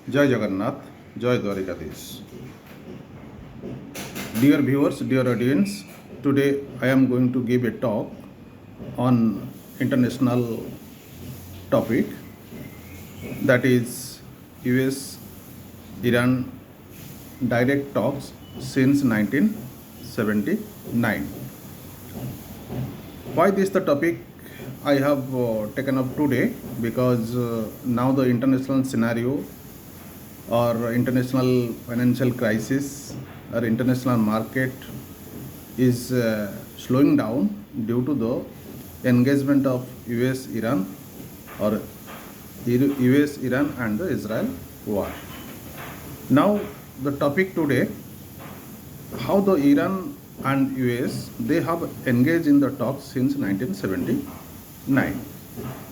Jai Jagannath, Jai Dwarikadis. Dear viewers, dear audience, today I am going to give a talk on international topic, that is US Iran direct talks since 1979. Why this the topic I have taken up today? Because now the international scenario or international financial crisis or international market is slowing down due to the engagement of US Iran or US Iran and the Israel war. Now the topic today, how the Iran and US they have engaged in the talks since 1979.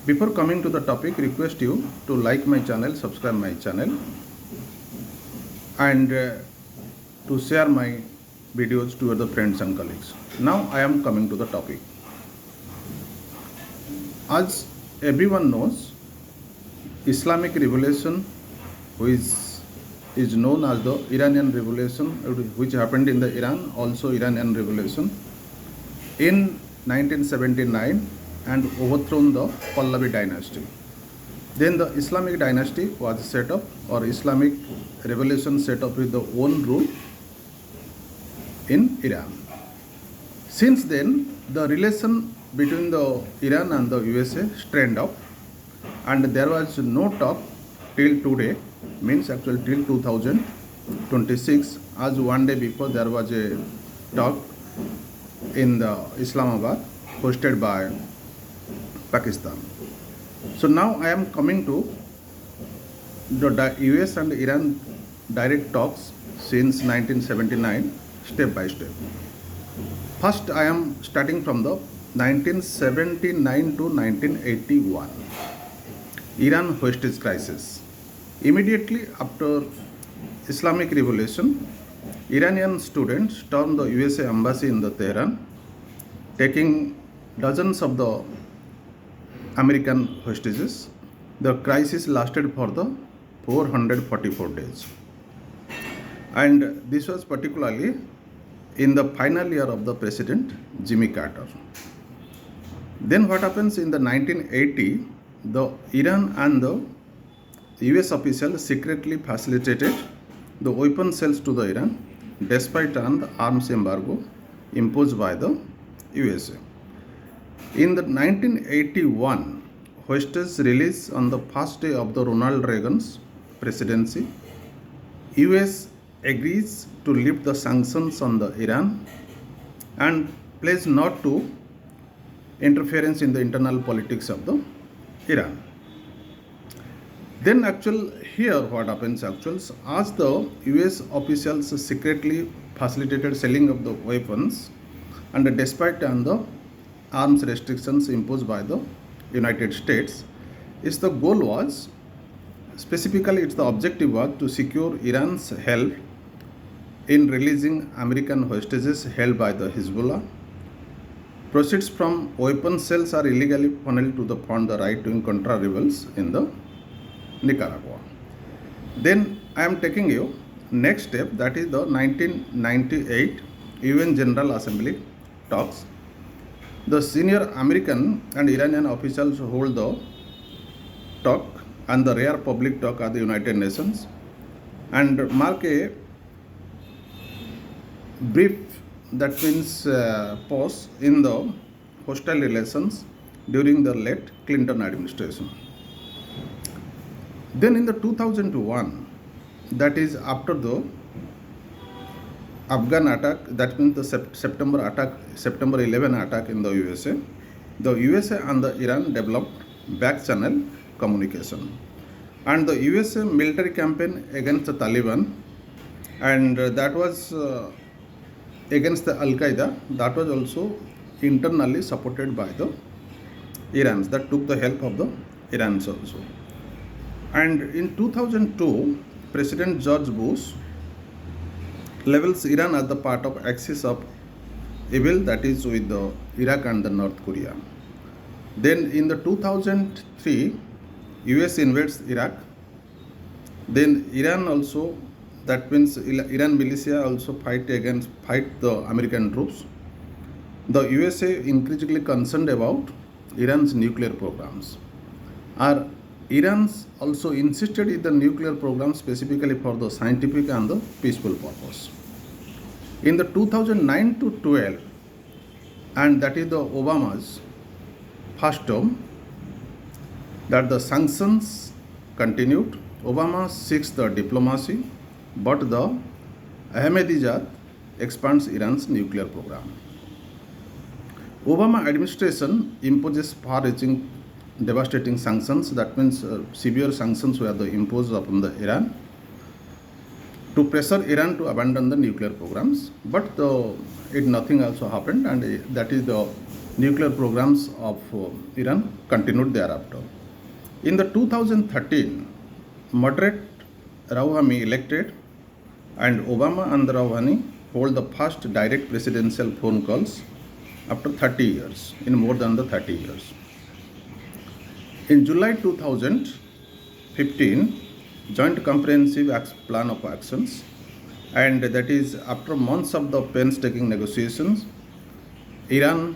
Before coming to the topic, request you to like my channel, subscribe my channel, and to share my videos to other friends and colleagues. Now I am coming to the topic. As everyone knows, Islamic revolution, which is known as the Iranian revolution, which happened in the Iran, also Iranian revolution, in 1979 and overthrown the Pahlavi dynasty. Then the Islamic dynasty was set up, or Islamic revolution set up with the own rule in Iran. Since then, the relation between the Iran and the USA strained up, and there was no talk till today, means actually till 2026, as one day before there was a talk in the Islamabad hosted by Pakistan. So now I am coming to the US and Iran direct talks since 1979, step by step. First, I am starting from the 1979 to 1981, Iran hostage crisis. Immediately after Islamic revolution, Iranian students stormed the USA embassy in the Tehran, taking dozens of the American hostages. The crisis lasted for the 444 days. And this was particularly in the final year of the President Jimmy Carter. Then what happens in the 1980, the Iran and the US officials secretly facilitated the weapon sales to the Iran despite an arms embargo imposed by the USA. In the 1981, hostages released on the first day of the Ronald Reagan's presidency, US agrees to lift the sanctions on the Iran and pledge not to interference in the internal politics of the Iran. Then here what happens as the US officials secretly facilitated selling of the weapons, and despite the arms restrictions imposed by the United States, the goal was, specifically the objective was to secure Iran's help in releasing American hostages held by the Hezbollah. Proceeds from weapon sales are illegally funneled to fund the right-wing Contra rebels in the Nicaragua. Then I am taking you next step, that is the 1998 UN General Assembly talks. The senior American and Iranian officials hold the talk, and the rare public talk at the United Nations, and mark a brief, that means pause in the hostile relations during the late Clinton administration. Then in the 2001, that is after the Afghan attack, that means the September 11 attack in the USA, the USA and the Iran developed back channel communication, and the USA military campaign against the Taliban, and that was against the Al Qaeda, that was also internally supported by the Irans, that took the help of the Irans also. And in 2002, President George Bush levels Iran as the part of axis of evil, that is with the Iraq and the North Korea. Then in the 2003, US invades Iraq, Then Iran also, that means Iran militia also fight the American troops. The USA increasingly concerned about Iran's nuclear programs. Are Iran's also insisted in the nuclear program specifically for the scientific and the peaceful purpose. In the 2009 to 12, and that is the Obama's first term, that the sanctions continued. Obama seeks the diplomacy, but the Ahmadinejad expands Iran's nuclear program. Obama administration imposes far-reaching, devastating sanctions. That means severe sanctions were imposed upon the Iran to pressure Iran to abandon the nuclear programs. But nothing also happened, and that is the nuclear programs of Iran continued thereafter. In the 2013, moderate Rouhani elected, and Obama and Rouhani hold the first direct presidential phone calls after 30 years, in more than the 30 years. In July 2015, Joint Comprehensive Plan of Actions, and that is after months of the painstaking negotiations, Iran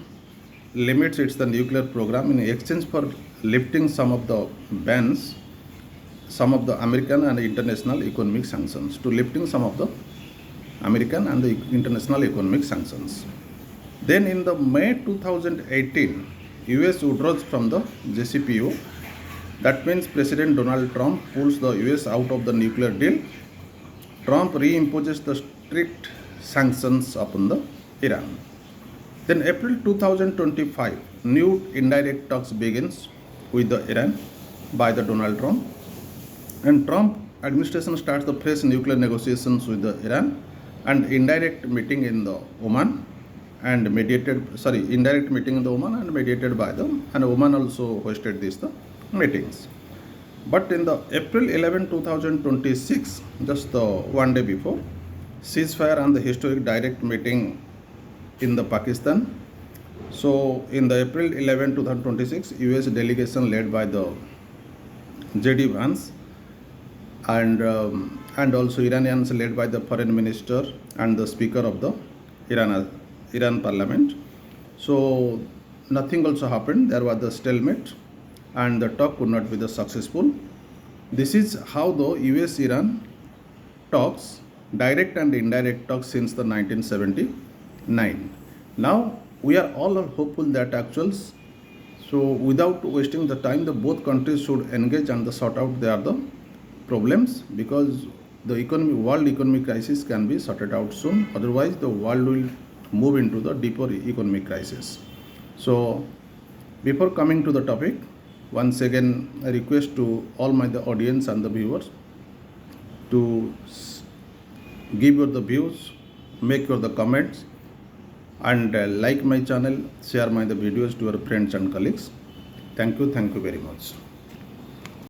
limits its the nuclear program in exchange for lifting some of the bans, some of the American and international economic sanctions, to lifting some of the American and the international economic sanctions. Then in the May 2018, US withdraws from the JCPO. That means President Donald Trump pulls the US out of the nuclear deal. Trump reimposes the strict sanctions upon the Iran. Then April 2025, new indirect talks begins with the Iran by the Donald Trump, and Trump administration starts the fresh nuclear negotiations with the Iran, and indirect meeting in the Oman, and indirect meeting in the Oman and mediated by them, and Oman also hosted the meetings. But in the April 11, 2026, just one day before, ceasefire and the historic direct meeting in the Pakistan. So in the April 11, 2026, US delegation led by the JD Vance, and also Iranians led by the foreign minister and the speaker of the Iran parliament. So nothing also happened. There was the stalemate, and the talk could not be the successful. This is how the US-Iran talks, direct and indirect talks, since the 1979. Now we are all hopeful that actuals. So without wasting the time, the both countries should engage and sort out their the problems, because the world economic crisis can be sorted out soon. Otherwise, the world will move into the deeper economic crisis. So before coming to the topic, once again I request to all the audience and the viewers to give your the views, make your the comments, and like my channel, share my the videos to your friends and colleagues. Thank you very much.